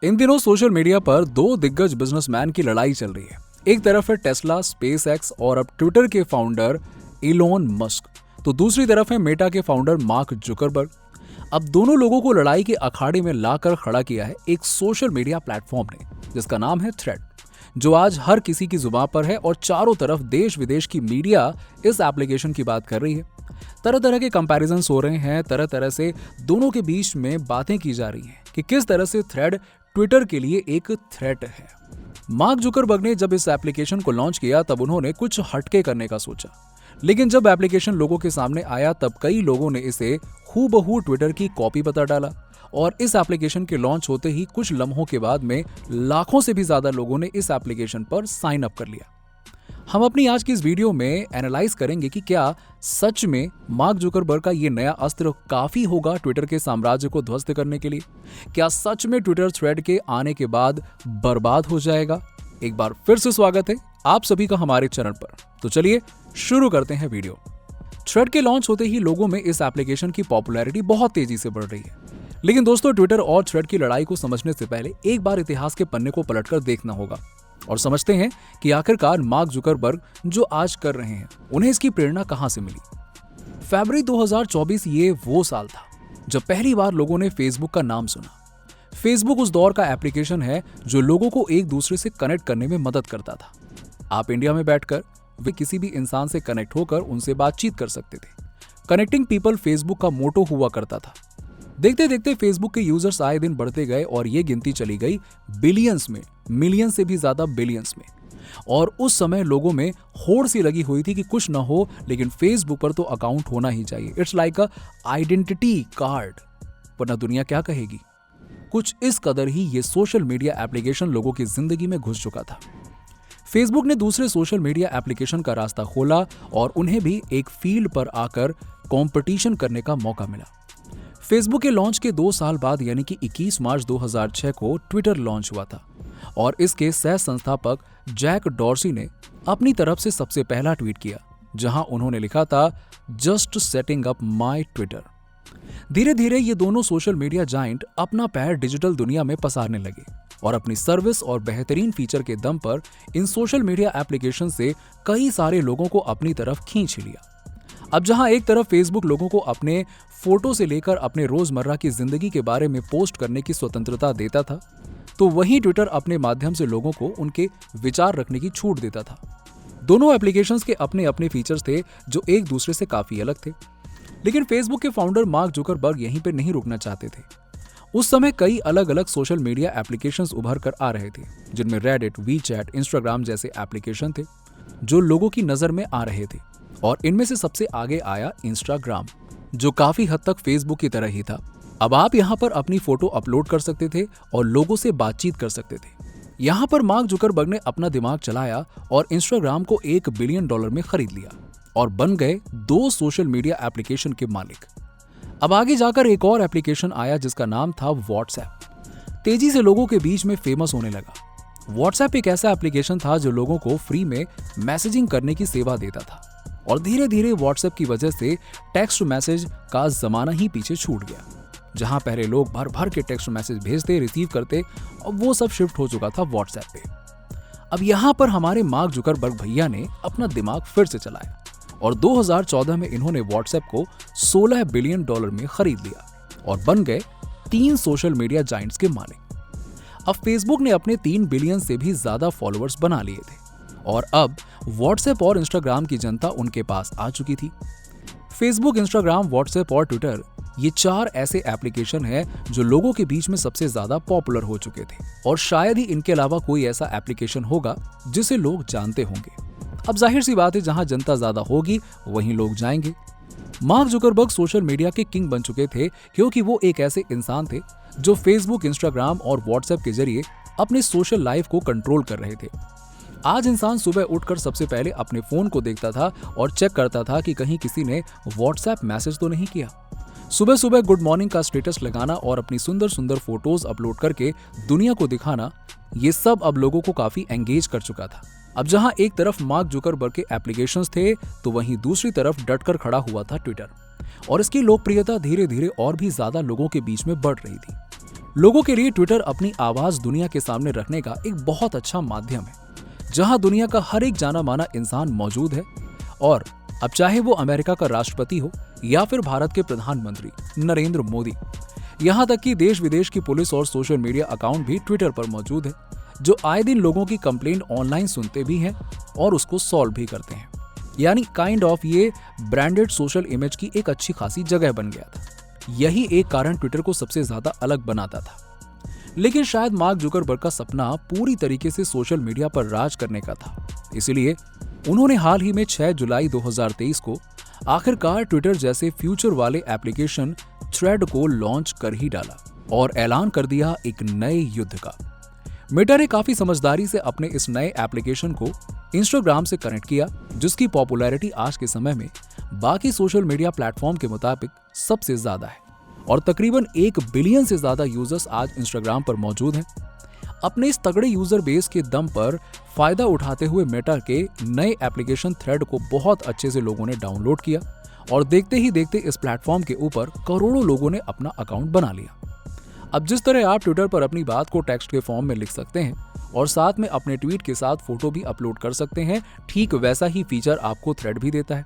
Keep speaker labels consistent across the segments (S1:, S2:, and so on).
S1: इन दिनों social media पर दो दिग्गज बिजनेसमैन की लड़ाई चल रही है। एक तरफ है टेस्ला, स्पेसएक्स और अब ट्विटर के फाउंडर इलोन मस्क, तो दूसरी तरफ है मेटा के फाउंडर मार्क जुकरबर्ग। अब दोनों लोगों को लड़ाई के अखाड़े में लाकर खड़ा किया है एक सोशल मीडिया प्लेटफॉर्म ने, जिसका नाम है थ्रेड, जो आज हर किसी की जुबान पर है और चारों तरफ देश विदेश की मीडिया इस एप्लीकेशन की बात कर रही है। तरह तरह के कंपैरिजंस हो रहे हैं, तरह तरह से दोनों के बीच में बातें की जा रही हैं कि किस तरह से थ्रेड ट्विटर के लिए एक थ्रेट है। मार्क जुकरबर्ग ने जब इस एप्लीकेशन को लॉन्च किया तब उन्होंने कुछ हटके करने का सोचा, लेकिन जब एप्लीकेशन लोगों के सामने आया तब कई लोगों ने इसे हूबहू ट्विटर की कॉपी बता डाला और इस एप्लीकेशन के लॉन्च होते ही कुछ लम्हों के बाद में लाखों से भी ज्यादा लोगों ने इस एप्लीकेशन पर साइन अप कर लिया। हम अपनी आज की इस वीडियो में एनालाइज करेंगे कि क्या सच में मार्क जुकरबर्ग का ये नया अस्त्र काफी होगा ट्विटर के साम्राज्य को ध्वस्त करने के लिए। क्या सच में ट्विटर थ्रेड के आने के बाद बर्बाद हो जाएगा। एक बार फिर से स्वागत है आप सभी का हमारे चैनल पर। तो चलिए शुरू करते हैं वीडियो। थ्रेड के लॉन्च होते ही लोगों में इस एप्लीकेशन की पॉपुलैरिटी बहुत तेजी से बढ़ रही है, लेकिन दोस्तों ट्विटर और थ्रेड की लड़ाई को समझने से पहले एक बार इतिहास के पन्ने को पलटकर देखना होगा और समझते हैं कि आखिरकार मार्क जुकरबर्ग जो आज कर रहे हैं उन्हें इसकी प्रेरणा कहां से मिली। फरवरी 2024 ये वो साल था जब पहली बार लोगों ने फेसबुक का नाम सुना। फेसबुक उस दौर का एप्लीकेशन है जो लोगों को एक दूसरे से कनेक्ट करने में मदद करता था। आप इंडिया में बैठकर वे किसी भी इंसान से कनेक्ट होकर उनसे बातचीत कर सकते थे। कनेक्टिंग पीपल फेसबुक का मोटो हुआ करता था। देखते देखते फेसबुक के यूजर्स आए दिन बढ़ते गए और ये गिनती चली गई बिलियंस में, मिलियन से भी ज्यादा बिलियंस में। और उस समय लोगों में होड़ सी लगी हुई थी कि कुछ ना हो लेकिन फेसबुक पर तो अकाउंट होना ही चाहिए। It's like a identity card, वरना दुनिया क्या कहेगी। कुछ इस कदर ही ये सोशल मीडिया एप्लीकेशन लोगों की जिंदगी में घुस चुका था। फेसबुक ने दूसरे सोशल मीडिया एप्लीकेशन का रास्ता खोला और उन्हें भी एक फील्ड पर आकर कंपटीशन करने का मौका मिला। फेसबुक के लॉन्च के 2 साल बाद यानी कि 21 मार्च 2006 को ट्विटर लॉन्च हुआ था और इसके सह संस्थापक जैक डॉर्सी ने अपनी तरफ से सबसे पहला ट्वीट किया, जहां उन्होंने लिखा था just setting up my Twitter. धीरे धीरे ये दोनों सोशल मीडिया जायंट अपना पैर डिजिटल दुनिया में पसारने लगे और अपनी सर्विस और बेहतरीन फीचर के दम पर इन सोशल मीडिया एप्लीकेशन से कई सारे लोगों को अपनी तरफ खींच लिया। अब जहां एक तरफ फेसबुक लोगों को अपने फोटो से लेकर अपने रोजमर्रा की जिंदगी के बारे में पोस्ट करने की स्वतंत्रता देता था, तो वहीं ट्विटर अपने माध्यम से लोगों को उनके विचार रखने की छूट देता था। दोनों एप्लीकेशंस के अपने अपने फीचर्स थे जो एक दूसरे से काफी अलग थे। लेकिन फेसबुक के फाउंडर मार्क जुकरबर्ग यहीं पर नहीं रुकना चाहते थे। उस समय कई अलग अलग सोशल मीडिया एप्लीकेशंस उभर कर आ रहे थे, जिनमें रेडिट, वीचैट, इंस्टाग्राम जैसे एप्लीकेशन थे जो लोगों की नजर में आ रहे थे। और इनमें से सबसे आगे आया इंस्टाग्राम, जो काफी हद तक फेसबुक की तरह ही था। अब आप यहाँ पर अपनी फोटो अपलोड कर सकते थे और लोगों से बातचीत कर सकते थे। यहाँ पर मार्क जुकरबर्ग ने अपना दिमाग चलाया और इंस्टाग्राम को $1 बिलियन में खरीद लिया और बन गए 2 सोशल मीडिया एप्लीकेशन के मालिक। अब आगे जाकर एक और एप्लीकेशन आया जिसका नाम था व्हाट्सएप। तेजी से लोगों के बीच में फेमस होने लगा। व्हाट्सएप एक ऐसा एप्लीकेशन था जो लोगों को फ्री में मैसेजिंग करने की सेवा देता था और धीरे धीरे व्हाट्सएप की वजह से टेक्स्ट मैसेज का जमाना ही पीछे छूट गया। जहां पहले लोग भर भर के टेक्स्ट मैसेज भेजते, रिसीव करते, और वो सब शिफ्ट हो चुका था व्हाट्सएप पे। अब यहां पर हमारे मार्क जुकरबर्ग भैया ने अपना दिमाग फिर से चलाया और 2014 में इन्होंने व्हाट्सएप को $16 बिलियन में खरीद लिया और बन गए 3 सोशल मीडिया जायंट्स के मालिक। अब फेसबुक ने अपने 3 बिलियन से भी ज्यादा फॉलोअर्स बना लिए थे और अब व्हाट्सएप और इंस्टाग्राम की जनता उनके पास आ चुकी थी। फेसबुक, इंस्टाग्राम, व्हाट्सएप और ट्विटर ये 4 ऐसे एप्लीकेशन हैं जो लोगों के बीच में सबसे ज्यादा पॉपुलर हो चुके थे और शायद ही इनके अलावा कोई ऐसा एप्लीकेशन होगा जिसे लोग जानते होंगे। अब जाहिर सी बात है, जहां जनता ज्यादा होगी वहीं लोग जाएंगे। मार्क जुकरबर्ग सोशल मीडिया के किंग बन चुके थे क्योंकि वो एक ऐसे इंसान थे जो फेसबुक, इंस्टाग्राम और व्हाट्सएप के जरिए अपने सोशल लाइफ को कंट्रोल कर रहे थे। आज इंसान सुबह उठकर सबसे पहले अपने फोन को देखता था और चेक करता था कि कहीं किसी ने व्हाट्सएप मैसेज तो नहीं किया। सुबह सुबह गुड मॉर्निंग का स्टेटस लगाना और अपनी सुंदर सुंदर फोटोज अपलोड करके दुनिया को दिखाना, ये सब अब लोगों को काफी एंगेज कर चुका था। अब जहां एक तरफ मार्क जुकरबर्ग के एप्लीकेशंस थे तो वहीं दूसरी तरफ डटकर खड़ा हुआ था ट्विटर और इसकी लोकप्रियता धीरे धीरे और भी ज्यादा लोगों के बीच में बढ़ रही थी। लोगों के लिए ट्विटर अपनी आवाज दुनिया के सामने रखने का एक बहुत अच्छा माध्यम है, जहां दुनिया का हर एक जाना माना इंसान मौजूद है। और अब चाहे वो अमेरिका का राष्ट्रपति हो या फिर भारत के प्रधानमंत्री नरेंद्र मोदी, यहाँ तक कि देश विदेश की पुलिस और सोशल मीडिया अकाउंट भी ट्विटर पर मौजूद है, जो आए दिन लोगों की कंप्लेंट ऑनलाइन सुनते भी हैं और उसको सॉल्व भी करते हैं। यानी काइंड ऑफ ये ब्रांडेड सोशल इमेज की एक अच्छी खासी जगह बन गया था। यही एक कारण ट्विटर को सबसे ज्यादा अलग बनाता था। लेकिन शायद मार्क जुकरबर्ग का सपना पूरी तरीके से सोशल मीडिया पर राज करने का था, इसलिए उन्होंने हाल ही में 6 जुलाई 2023 को आखिरकार ट्विटर जैसे फ्यूचर वाले एप्लीकेशन थ्रेड को लॉन्च कर ही डाला और ऐलान कर दिया एक नए युद्ध का। मेटा ने काफी समझदारी से अपने इस नए एप्लीकेशन को इंस्टाग्राम से कनेक्ट किया, जिसकी पॉपुलैरिटी आज के समय में बाकी सोशल मीडिया प्लेटफॉर्म के मुताबिक सबसे ज्यादा है और तकरीबन 1 बिलियन से ज्यादा यूजर्स आज इंस्टाग्राम पर मौजूद हैं। अपने इस तगड़े यूजर बेस के दम पर फायदा उठाते हुए मेटा के नए एप्लीकेशन थ्रेड को बहुत अच्छे से लोगों ने डाउनलोड किया और देखते ही देखते इस प्लेटफॉर्म के ऊपर करोड़ों लोगों ने अपना अकाउंट बना लिया। अब जिस तरह आप ट्विटर पर अपनी बात को टेक्स्ट के फॉर्म में लिख सकते हैं और साथ में अपने ट्वीट के साथ फोटो भी अपलोड कर सकते हैं, ठीक वैसा ही फीचर आपको थ्रेड भी देता है।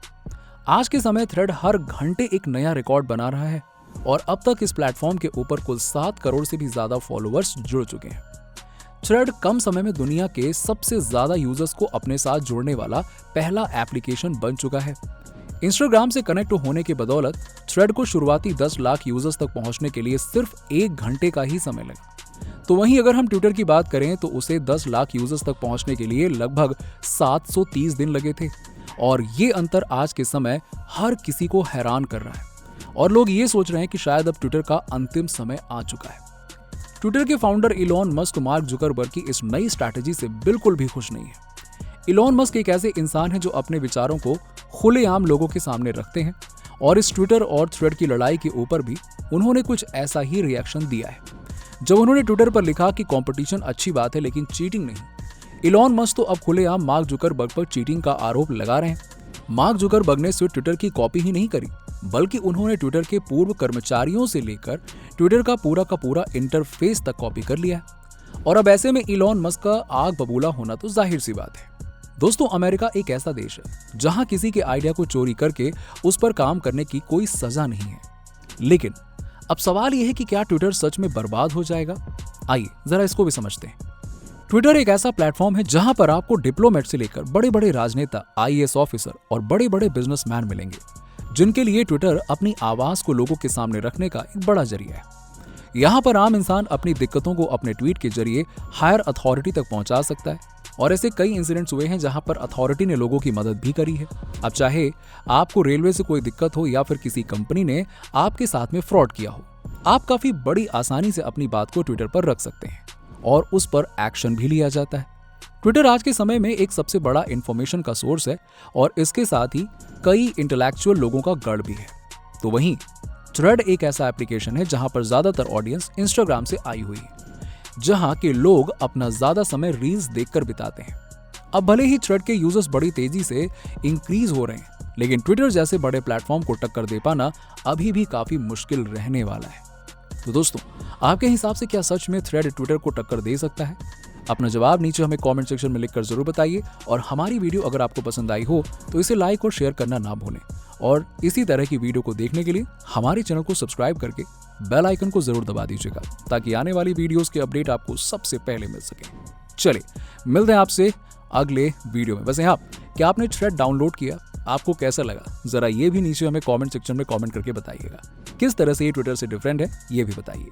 S1: आज के समय थ्रेड हर घंटे एक नया रिकॉर्ड बना रहा है और अब तक इस प्लेटफॉर्म के ऊपर कुल 7 करोड़ से भी ज्यादा फॉलोअर्स जुड़ चुके हैं। थ्रेड कम समय में दुनिया के सबसे ज्यादा यूजर्स को अपने साथ जोड़ने वाला पहला एप्लीकेशन बन चुका है। इंस्टाग्राम से कनेक्ट होने के बदौलत थ्रेड को शुरुआती 10 लाख यूजर्स तक पहुंचने के लिए सिर्फ 1 घंटे का ही समय लगा। तो वहीं अगर हम ट्विटर की बात करें तो उसे 10 लाख यूजर्स तक पहुंचने के लिए लगभग 730 दिन लगे थे और ये अंतर आज के समय हर किसी को हैरान कर रहा है और लोग ये सोच रहे हैं कि शायद अब ट्विटर का अंतिम समय आ चुका है। ट्विटर के founder Elon Musk mark Zuckerberg की इस नई स्ट्रैटेजी से बिल्कुल भी खुश नहीं है। इलॉन मस्क एक ऐसे इंसान है जो अपने विचारों को खुलेआम लोगों के सामने रखते हैं और इस ट्विटर और थ्रेड की लड़ाई के ऊपर भी उन्होंने कुछ ऐसा ही रिएक्शन दिया है। जब उन्होंने ट्विटर पर लिखा कि कंपटीशन अच्छी बात है लेकिन चीटिंग नहीं, इलॉन मस्क तो अब खुलेआम मार्क जुकरबर्ग पर चीटिंग का आरोप लगा रहे हैं। मार्क जुकरबर्ग ने सिर्फ ट्विटर की कॉपी ही नहीं करी, बल्कि उन्होंने ट्विटर के पूर्व कर्मचारियों से लेकर ट्विटर का पूरा इंटरफेस तक कॉपी कर लिया है और अब ऐसे में इलॉन मस्क का आग बबूला होना तो जाहिर सी बात है। दोस्तों, अमेरिका एक ऐसा देश है जहां किसी के आइडिया को चोरी करके उस पर काम करने की कोई सजा नहीं है। लेकिन अब सवाल यह है कि क्या ट्विटर सच में बर्बाद हो जाएगा? आइए जरा इसको भी समझते हैं। ट्विटर एक ऐसा प्लेटफॉर्म है जहां पर आपको डिप्लोमेट से लेकर बड़े बड़े राजनेता, IAS ऑफिसर और बड़े बड़े बिजनेसमैन मिलेंगे, जिनके लिए ट्विटर अपनी आवाज को लोगों के सामने रखने का एक बड़ा जरिया है। यहाँ पर आम इंसान अपनी दिक्कतों को अपने ट्वीट के जरिए हायर अथॉरिटी तक पहुंचा सकता है और ऐसे कई इंसिडेंट्स हुए हैं जहां पर अथॉरिटी ने लोगों की मदद भी करी है। अब चाहे आपको रेलवे से कोई दिक्कत हो या फिर किसी कंपनी ने आपके साथ में फ्रॉड किया हो, आप काफी बड़ी आसानी से अपनी बात को ट्विटर पर रख सकते हैं और उस पर एक्शन भी लिया जाता है। ट्विटर आज के समय में एक सबसे बड़ा इंफॉर्मेशन का सोर्स है और इसके साथ ही कई इंटेलेक्चुअल लोगों का गढ़ भी है। तो वहीं थ्रेड एक ऐसा एप्लीकेशन है जहां पर ज्यादातर ऑडियंस इंस्टाग्राम से आई हुई है, जहां के लोग अपना ज्यादा समय रील्स देखकर बिताते हैं। अब भले ही थ्रेड के यूजर्स बड़ी तेजी से इंक्रीज हो रहे हैं, लेकिन ट्विटर जैसे बड़े प्लेटफॉर्म को टक्कर दे पाना अभी भी काफी मुश्किल रहने वाला है। तो दोस्तों, आपके हिसाब से क्या सच में थ्रेड ट्विटर को टक्कर दे सकता है? अपना जवाब नीचे हमें कमेंट सेक्शन में लिखकर जरूर बताइए और हमारी वीडियो अगर आपको पसंद आई हो तो इसे लाइक और शेयर करना ना भूलें और इसी तरह की वीडियो को देखने के लिए हमारे चैनल को सब्सक्राइब करके बेल आइकन को जरूर दबा दीजिएगा ताकि आने वाली वीडियोस के अपडेट आपको सबसे पहले मिल सके। चलिए मिलते हैं आपसे अगले वीडियो में। वैसे आप क्या आपने थ्रेड डाउनलोड किया? आपको कैसा लगा? जरा ये भी नीचे हमें कमेंट सेक्शन में कमेंट करके बताइएगा। किस तरह से ये ट्विटर से डिफरेंट है ये भी बताइए।